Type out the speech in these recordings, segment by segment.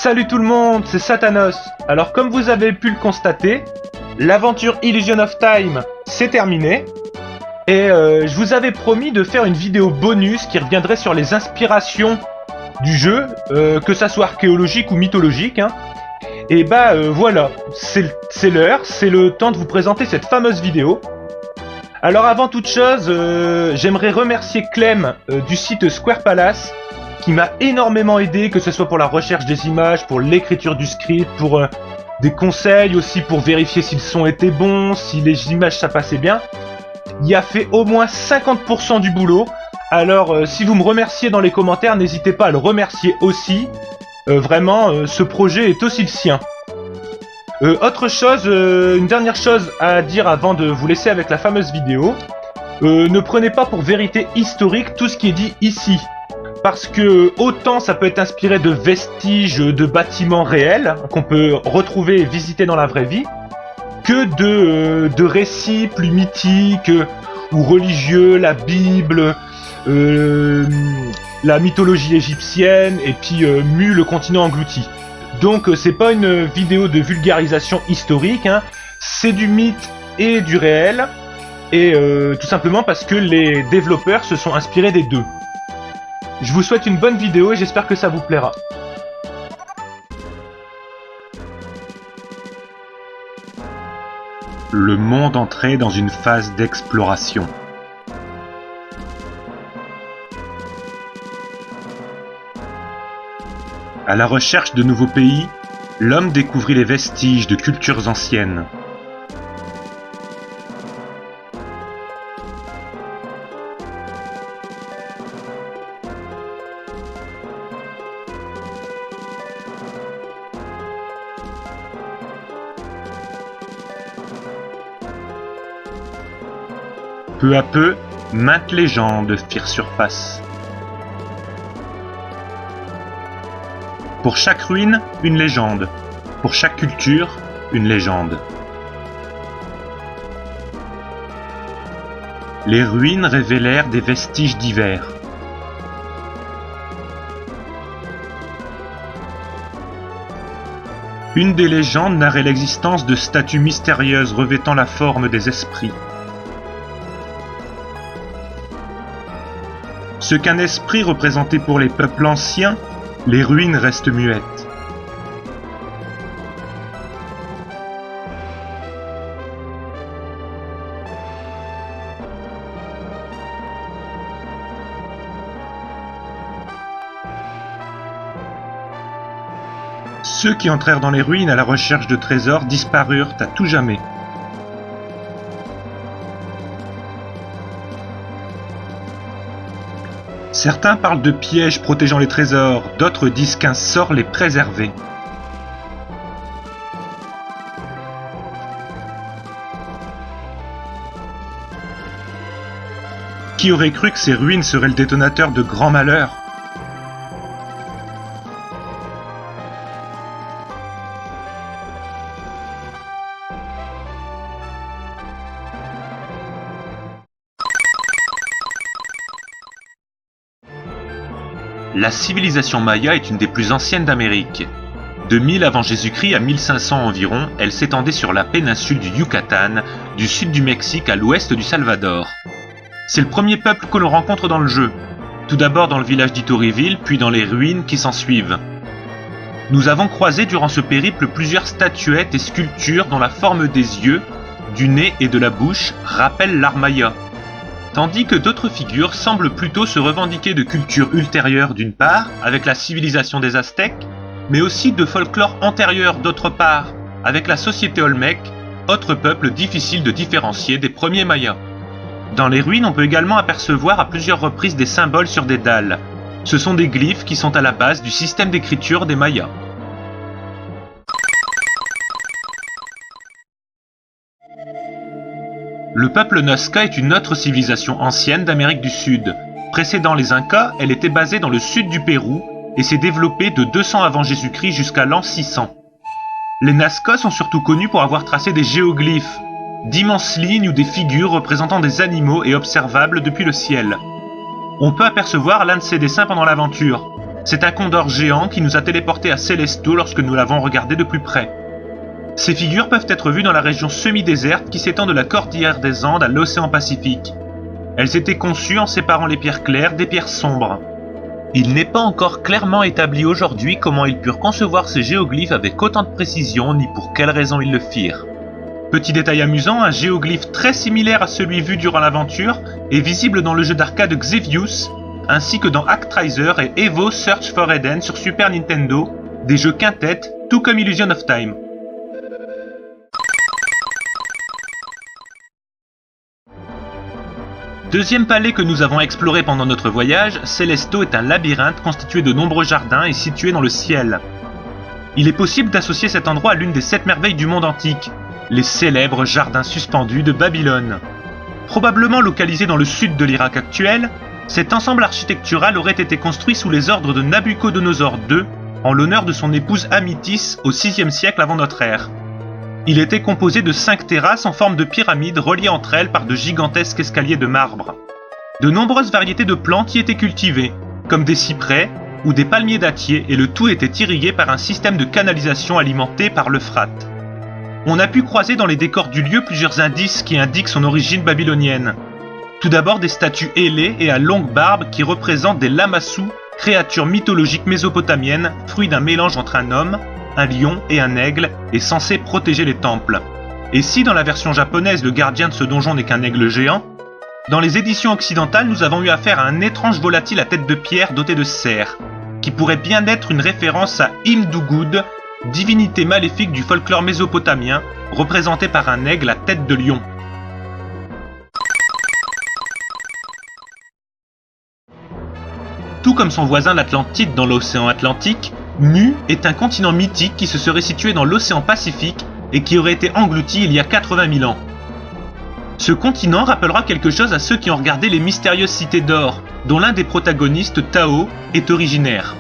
Salut tout le monde, c'est Satanos. Alors comme vous avez pu le constater, l'aventure Illusion of Time c'est terminé. Et je vous avais promis de faire une vidéo bonus qui reviendrait sur les inspirations du jeu, que ça soit archéologique ou mythologique. Et voilà, c'est l'heure, c'est le temps de vous présenter cette fameuse vidéo. Alors avant toute chose, j'aimerais remercier Clem du site Square Palace qui m'a énormément aidé, que ce soit pour la recherche des images, pour l'écriture du script, pour des conseils aussi pour vérifier si le son était bon, si les images ça passait bien. Il a fait au moins 50% du boulot. Alors si vous me remerciez dans les commentaires, n'hésitez pas à le remercier aussi. Vraiment, ce projet est aussi le sien. Autre chose, une dernière chose à dire avant de vous laisser avec la fameuse vidéo. Ne prenez pas pour vérité historique tout ce qui est dit ici. Parce que autant ça peut être inspiré de vestiges de bâtiments réels qu'on peut retrouver et visiter dans la vraie vie, que de récits plus mythiques ou religieux, la Bible, la mythologie égyptienne et puis le continent englouti. Donc c'est pas une vidéo de vulgarisation historique, c'est du mythe et du réel, et tout simplement parce que les développeurs se sont inspirés des deux. Je vous souhaite une bonne vidéo et j'espère que ça vous plaira. Le monde entrait dans une phase d'exploration. À la recherche de nouveaux pays, l'homme découvrit les vestiges de cultures anciennes. Peu à peu, maintes légendes firent surface. Pour chaque ruine, une légende. Pour chaque culture, une légende. Les ruines révélèrent des vestiges divers. Une des légendes narrait l'existence de statues mystérieuses revêtant la forme des esprits. Ce qu'un esprit représentait pour les peuples anciens, les ruines restent muettes. Ceux qui entrèrent dans les ruines à la recherche de trésors disparurent à tout jamais. Certains parlent de pièges protégeant les trésors, d'autres disent qu'un sort les préservait. Qui aurait cru que ces ruines seraient le détonateur de grands malheurs ? La civilisation maya est une des plus anciennes d'Amérique. De 1000 avant Jésus-Christ à 1500 environ, elle s'étendait sur la péninsule du Yucatan, du sud du Mexique à l'ouest du Salvador. C'est le premier peuple que l'on rencontre dans le jeu, tout d'abord dans le village d'Itoriville, puis dans les ruines qui s'ensuivent. Nous avons croisé durant ce périple plusieurs statuettes et sculptures dont la forme des yeux, du nez et de la bouche rappellent l'art maya. Tandis que d'autres figures semblent plutôt se revendiquer de cultures ultérieures d'une part, avec la civilisation des Aztèques, mais aussi de folklore antérieur d'autre part, avec la société olmèque, autre peuple difficile de différencier des premiers Mayas. Dans les ruines, on peut également apercevoir à plusieurs reprises des symboles sur des dalles. Ce sont des glyphes qui sont à la base du système d'écriture des Mayas. Le peuple Nazca est une autre civilisation ancienne d'Amérique du Sud. Précédant les Incas, elle était basée dans le sud du Pérou et s'est développée de 200 avant Jésus-Christ jusqu'à l'an 600. Les Nazca sont surtout connus pour avoir tracé des géoglyphes, d'immenses lignes ou des figures représentant des animaux et observables depuis le ciel. On peut apercevoir l'un de ces dessins pendant l'aventure. C'est un condor géant qui nous a téléportés à Celesto lorsque nous l'avons regardé de plus près. Ces figures peuvent être vues dans la région semi-déserte qui s'étend de la cordillère des Andes à l'océan Pacifique. Elles étaient conçues en séparant les pierres claires des pierres sombres. Il n'est pas encore clairement établi aujourd'hui comment ils purent concevoir ces géoglyphes avec autant de précision ni pour quelles raisons ils le firent. Petit détail amusant, un géoglyphe très similaire à celui vu durant l'aventure est visible dans le jeu d'arcade Xevious, ainsi que dans Actraiser et Evo Search for Eden sur Super Nintendo, des jeux quintet, tout comme Illusion of Time. Deuxième palais que nous avons exploré pendant notre voyage, Celesto est un labyrinthe constitué de nombreux jardins et situé dans le ciel. Il est possible d'associer cet endroit à l'une des 7 merveilles du monde antique, les célèbres jardins suspendus de Babylone. Probablement localisé dans le sud de l'Irak actuel, cet ensemble architectural aurait été construit sous les ordres de Nabuchodonosor II en l'honneur de son épouse Amytis au VIe siècle avant notre ère. Il était composé de 5 terrasses en forme de pyramide reliées entre elles par de gigantesques escaliers de marbre. De nombreuses variétés de plantes y étaient cultivées, comme des cyprès ou des palmiers dattiers, et le tout était irrigué par un système de canalisation alimenté par l'Euphrate. On a pu croiser dans les décors du lieu plusieurs indices qui indiquent son origine babylonienne. Tout d'abord des statues ailées et à longue barbe qui représentent des lamassus, créatures mythologiques mésopotamiennes, fruits d'un mélange entre un homme, un lion et un aigle est censé protéger les temples. Et si dans la version japonaise le gardien de ce donjon n'est qu'un aigle géant, dans les éditions occidentales nous avons eu affaire à un étrange volatile à tête de pierre doté de cerfs, qui pourrait bien être une référence à Im-Dugud, divinité maléfique du folklore mésopotamien, représentée par un aigle à tête de lion. Tout comme son voisin l'Atlantide dans l'océan Atlantique, Mu est un continent mythique qui se serait situé dans l'océan Pacifique et qui aurait été englouti il y a 80 000 ans. Ce continent rappellera quelque chose à ceux qui ont regardé les mystérieuses cités d'or, dont l'un des protagonistes, Tao, est originaire.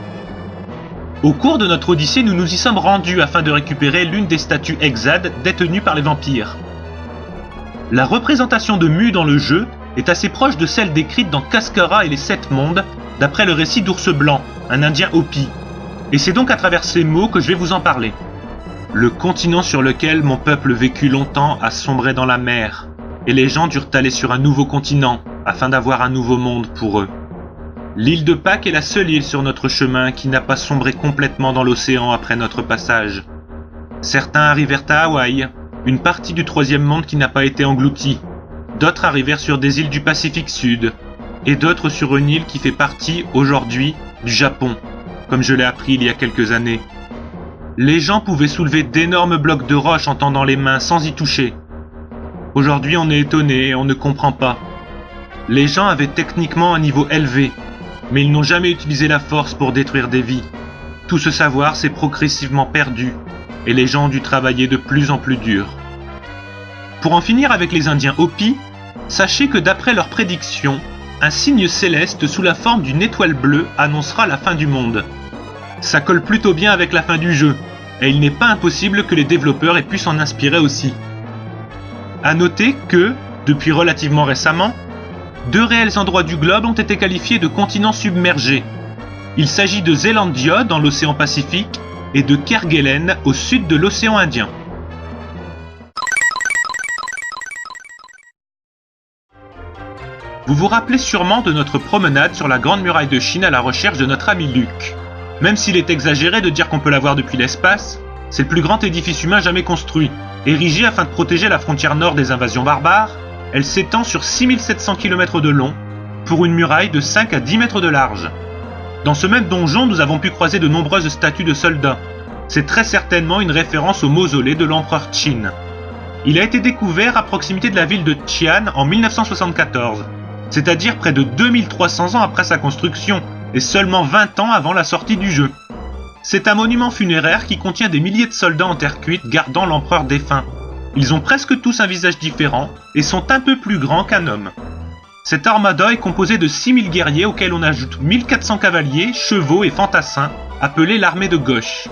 Au cours de notre odyssée, nous nous y sommes rendus afin de récupérer l'une des statues Exad détenues par les vampires. La représentation de Mu dans le jeu est assez proche de celle décrite dans Cascara et les 7 mondes, d'après le récit d'Ours Blanc, un indien Hopi. Et c'est donc à travers ces mots que je vais vous en parler. Le continent sur lequel mon peuple vécut longtemps a sombré dans la mer, et les gens durent aller sur un nouveau continent, afin d'avoir un nouveau monde pour eux. L'île de Pâques est la seule île sur notre chemin qui n'a pas sombré complètement dans l'océan après notre passage. Certains arrivèrent à Hawaï, une partie du 3e monde qui n'a pas été engloutie. D'autres arrivèrent sur des îles du Pacifique Sud, et d'autres sur une île qui fait partie, aujourd'hui, du Japon, comme je l'ai appris il y a quelques années. Les gens pouvaient soulever d'énormes blocs de roche en tendant les mains sans y toucher. Aujourd'hui, on est étonné et on ne comprend pas. Les gens avaient techniquement un niveau élevé, mais ils n'ont jamais utilisé la force pour détruire des vies. Tout ce savoir s'est progressivement perdu, et les gens ont dû travailler de plus en plus dur. Pour en finir avec les Indiens Hopi, sachez que d'après leurs prédictions, un signe céleste sous la forme d'une étoile bleue annoncera la fin du monde. Ça colle plutôt bien avec la fin du jeu, et il n'est pas impossible que les développeurs aient pu s'en inspirer aussi. A noter que, depuis relativement récemment, 2 réels endroits du globe ont été qualifiés de continents submergés. Il s'agit de Zelandia dans l'océan Pacifique et de Kerguelen au sud de l'océan Indien. Vous vous rappelez sûrement de notre promenade sur la Grande Muraille de Chine à la recherche de notre ami Luke. Même s'il est exagéré de dire qu'on peut la voir depuis l'espace, c'est le plus grand édifice humain jamais construit. Érigé afin de protéger la frontière nord des invasions barbares, elle s'étend sur 6700 km de long, pour une muraille de 5 à 10 mètres de large. Dans ce même donjon, nous avons pu croiser de nombreuses statues de soldats. C'est très certainement une référence au mausolée de l'empereur Qin. Il a été découvert à proximité de la ville de Xi'an en 1974. C'est-à-dire près de 2300 ans après sa construction, et seulement 20 ans avant la sortie du jeu. C'est un monument funéraire qui contient des milliers de soldats en terre cuite gardant l'empereur défunt. Ils ont presque tous un visage différent, et sont un peu plus grands qu'un homme. Cette armada est composée de 6000 guerriers auxquels on ajoute 1400 cavaliers, chevaux et fantassins, appelés l'armée de gauche.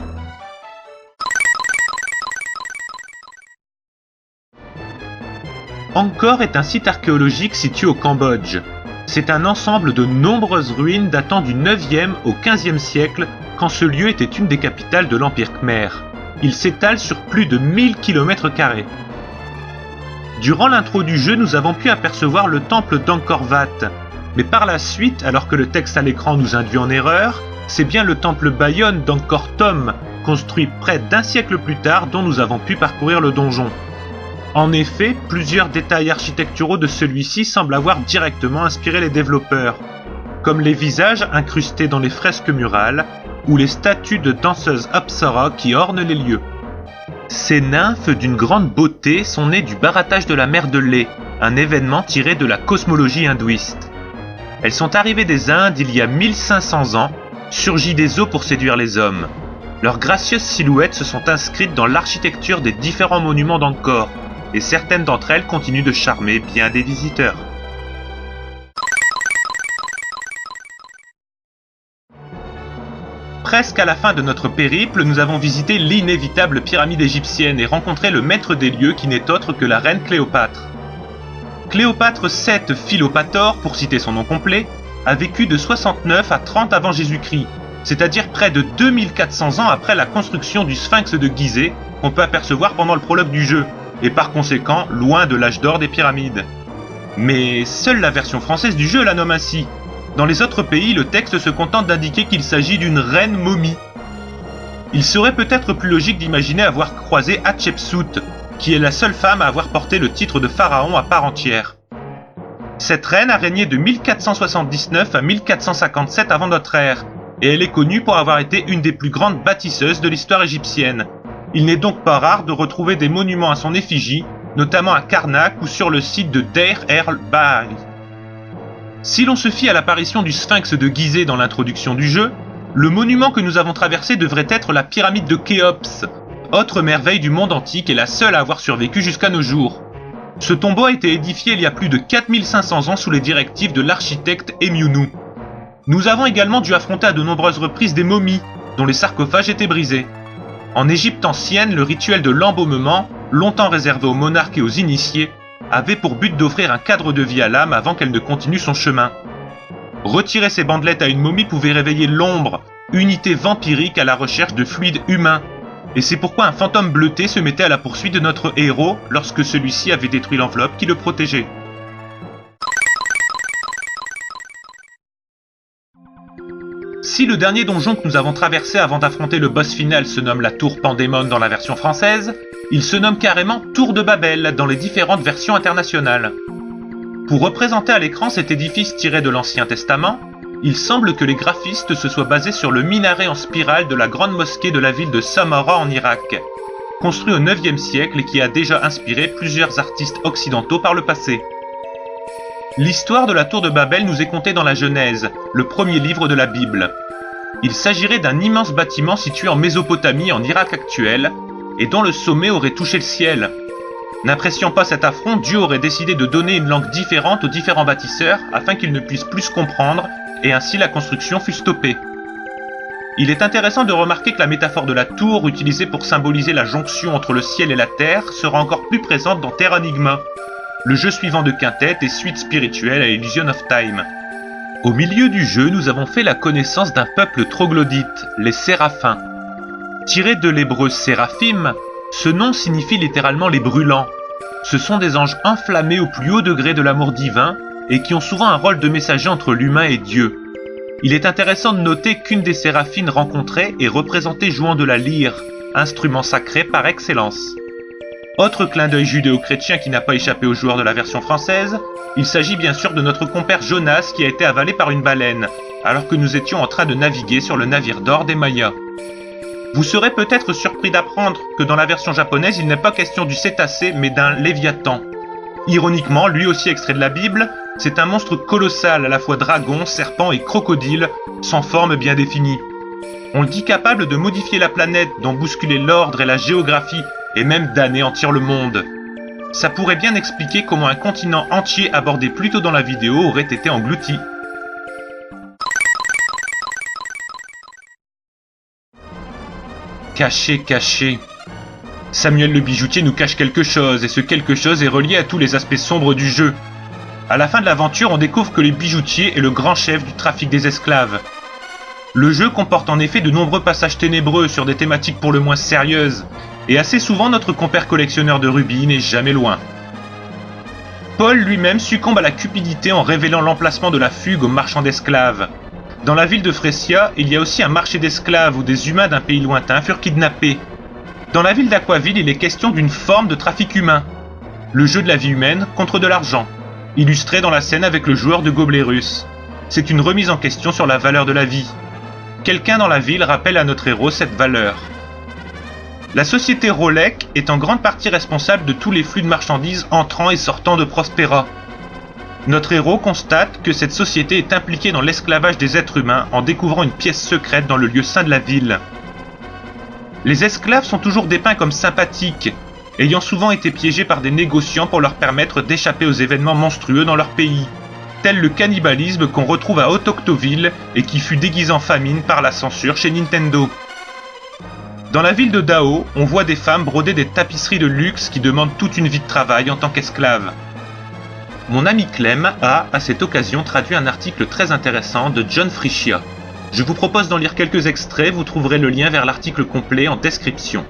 Angkor est un site archéologique situé au Cambodge. C'est un ensemble de nombreuses ruines datant du 9e au 15e siècle, quand ce lieu était une des capitales de l'Empire Khmer. Il s'étale sur plus de 1000 km². Durant l'intro du jeu, nous avons pu apercevoir le temple d'Angkor Wat, mais par la suite, alors que le texte à l'écran nous induit en erreur, c'est bien le temple Bayon d'Angkor Thom, construit près d'un siècle plus tard, dont nous avons pu parcourir le donjon. En effet, plusieurs détails architecturaux de celui-ci semblent avoir directement inspiré les développeurs, comme les visages incrustés dans les fresques murales ou les statues de danseuses Apsara qui ornent les lieux. Ces nymphes d'une grande beauté sont nées du barattage de la mer de lait, un événement tiré de la cosmologie hindouiste. Elles sont arrivées des Indes il y a 1500 ans, surgies des eaux pour séduire les hommes. Leurs gracieuses silhouettes se sont inscrites dans l'architecture des différents monuments d'Angkor, et certaines d'entre elles continuent de charmer bien des visiteurs. Presque à la fin de notre périple, nous avons visité l'inévitable pyramide égyptienne et rencontré le maître des lieux qui n'est autre que la reine Cléopâtre. Cléopâtre VII Philopator, pour citer son nom complet, a vécu de 69 à 30 avant Jésus-Christ, c'est-à-dire près de 2400 ans après la construction du Sphinx de Gizeh, qu'on peut apercevoir pendant le prologue du jeu, et par conséquent loin de l'âge d'or des pyramides. Mais seule la version française du jeu la nomme ainsi. Dans les autres pays, le texte se contente d'indiquer qu'il s'agit d'une reine momie. Il serait peut-être plus logique d'imaginer avoir croisé Hatshepsut, qui est la seule femme à avoir porté le titre de pharaon à part entière. Cette reine a régné de 1479 à 1457 avant notre ère, et elle est connue pour avoir été une des plus grandes bâtisseuses de l'histoire égyptienne. Il n'est donc pas rare de retrouver des monuments à son effigie, notamment à Karnak ou sur le site de Deir el-Bahari. Si l'on se fie à l'apparition du Sphinx de Gizeh dans l'introduction du jeu, le monument que nous avons traversé devrait être la pyramide de Khéops, autre merveille du monde antique et la seule à avoir survécu jusqu'à nos jours. Ce tombeau a été édifié il y a plus de 4500 ans sous les directives de l'architecte Emyounu. Nous avons également dû affronter à de nombreuses reprises des momies, dont les sarcophages étaient brisés. En Égypte ancienne, le rituel de l'embaumement, longtemps réservé aux monarques et aux initiés, avait pour but d'offrir un cadre de vie à l'âme avant qu'elle ne continue son chemin. Retirer ces bandelettes à une momie pouvait réveiller l'ombre, unité vampirique à la recherche de fluides humains, et c'est pourquoi un fantôme bleuté se mettait à la poursuite de notre héros lorsque celui-ci avait détruit l'enveloppe qui le protégeait. Si le dernier donjon que nous avons traversé avant d'affronter le boss final se nomme la Tour Pandémon dans la version française, il se nomme carrément Tour de Babel dans les différentes versions internationales. Pour représenter à l'écran cet édifice tiré de l'Ancien Testament, il semble que les graphistes se soient basés sur le minaret en spirale de la grande mosquée de la ville de Samarra en Irak, construit au 9e siècle et qui a déjà inspiré plusieurs artistes occidentaux par le passé. L'histoire de la Tour de Babel nous est contée dans la Genèse, le premier livre de la Bible. Il s'agirait d'un immense bâtiment situé en Mésopotamie en Irak actuel, et dont le sommet aurait touché le ciel. N'appréciant pas cet affront, Dieu aurait décidé de donner une langue différente aux différents bâtisseurs afin qu'ils ne puissent plus se comprendre, et ainsi la construction fut stoppée. Il est intéressant de remarquer que la métaphore de la tour, utilisée pour symboliser la jonction entre le ciel et la terre, sera encore plus présente dans Terranigma, le jeu suivant de Quintet et suite spirituelle à Illusion of Time. Au milieu du jeu, nous avons fait la connaissance d'un peuple troglodyte, les Séraphins. Tiré de l'hébreu Séraphim, ce nom signifie littéralement les brûlants. Ce sont des anges enflammés au plus haut degré de l'amour divin et qui ont souvent un rôle de messager entre l'humain et Dieu. Il est intéressant de noter qu'une des séraphines rencontrées est représentée jouant de la lyre, instrument sacré par excellence. Autre clin d'œil judéo-chrétien qui n'a pas échappé aux joueurs de la version française, il s'agit bien sûr de notre compère Jonas qui a été avalé par une baleine, alors que nous étions en train de naviguer sur le navire d'or des Mayas. Vous serez peut-être surpris d'apprendre que dans la version japonaise, il n'est pas question du cétacé, mais d'un léviathan. Ironiquement, lui aussi extrait de la Bible, c'est un monstre colossal, à la fois dragon, serpent et crocodile, sans forme bien définie. On le dit capable de modifier la planète, d'en bousculer l'ordre et la géographie, et même d'anéantir le monde. Ça pourrait bien expliquer comment un continent entier abordé plus tôt dans la vidéo aurait été englouti. Caché. Samuel le bijoutier nous cache quelque chose, et ce quelque chose est relié à tous les aspects sombres du jeu. À la fin de l'aventure, on découvre que le bijoutier est le grand chef du trafic des esclaves. Le jeu comporte en effet de nombreux passages ténébreux sur des thématiques pour le moins sérieuses, et assez souvent notre compère collectionneur de rubis n'est jamais loin. Paul lui-même succombe à la cupidité en révélant l'emplacement de la fugue aux marchands d'esclaves. Dans la ville de Fresia, il y a aussi un marché d'esclaves où des humains d'un pays lointain furent kidnappés. Dans la ville d'Aquaville, il est question d'une forme de trafic humain. Le jeu de la vie humaine contre de l'argent, illustré dans la scène avec le joueur de gobelet russe. C'est une remise en question sur la valeur de la vie. Quelqu'un dans la ville rappelle à notre héros cette valeur. La société Rolec est en grande partie responsable de tous les flux de marchandises entrant et sortant de Prospera. Notre héros constate que cette société est impliquée dans l'esclavage des êtres humains en découvrant une pièce secrète dans le lieu saint de la ville. Les esclaves sont toujours dépeints comme sympathiques, ayant souvent été piégés par des négociants pour leur permettre d'échapper aux événements monstrueux dans leur pays, tel le cannibalisme qu'on retrouve à Haute-Octoville et qui fut déguisé en famine par la censure chez Nintendo. Dans la ville de Dao, on voit des femmes broder des tapisseries de luxe qui demandent toute une vie de travail en tant qu'esclaves. Mon ami Clem a, à cette occasion, traduit un article très intéressant de John Friccia. Je vous propose d'en lire quelques extraits, vous trouverez le lien vers l'article complet en description.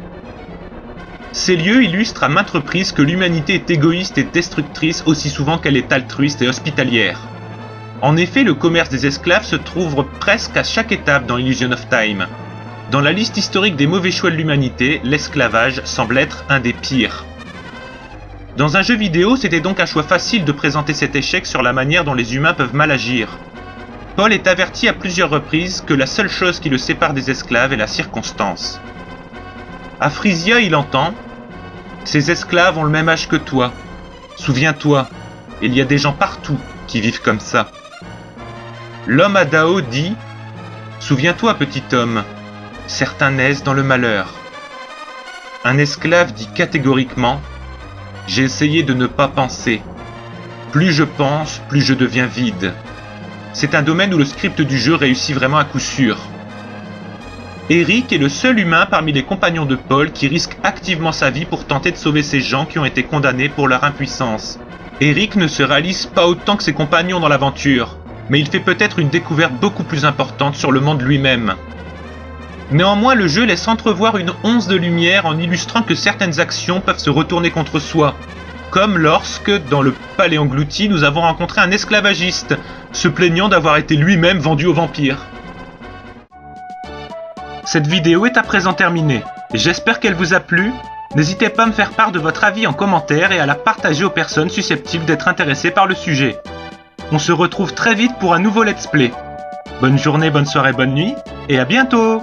Ces lieux illustrent à maintes reprises que l'humanité est égoïste et destructrice aussi souvent qu'elle est altruiste et hospitalière. En effet, le commerce des esclaves se trouve presque à chaque étape dans Illusion of Time. Dans la liste historique des mauvais choix de l'humanité, l'esclavage semble être un des pires. Dans un jeu vidéo, c'était donc un choix facile de présenter cet échec sur la manière dont les humains peuvent mal agir. Paul est averti à plusieurs reprises que la seule chose qui le sépare des esclaves est la circonstance. À Frisia, il entend « Ces esclaves ont le même âge que toi. Souviens-toi, il y a des gens partout qui vivent comme ça. » L'homme à Dao dit « Souviens-toi, petit homme, certains naissent dans le malheur. » Un esclave dit catégoriquement « J'ai essayé de ne pas penser. Plus je pense, plus je deviens vide. » C'est un domaine où le script du jeu réussit vraiment à coup sûr. Eric est le seul humain parmi les compagnons de Paul qui risque activement sa vie pour tenter de sauver ces gens qui ont été condamnés pour leur impuissance. Eric ne se réalise pas autant que ses compagnons dans l'aventure, mais il fait peut-être une découverte beaucoup plus importante sur le monde lui-même. Néanmoins, le jeu laisse entrevoir une once de lumière en illustrant que certaines actions peuvent se retourner contre soi, comme lorsque, dans le palais englouti, nous avons rencontré un esclavagiste, se plaignant d'avoir été lui-même vendu aux vampires. Cette vidéo est à présent terminée, et j'espère qu'elle vous a plu. N'hésitez pas à me faire part de votre avis en commentaire et à la partager aux personnes susceptibles d'être intéressées par le sujet. On se retrouve très vite pour un nouveau let's play. Bonne journée, bonne soirée, bonne nuit, et à bientôt!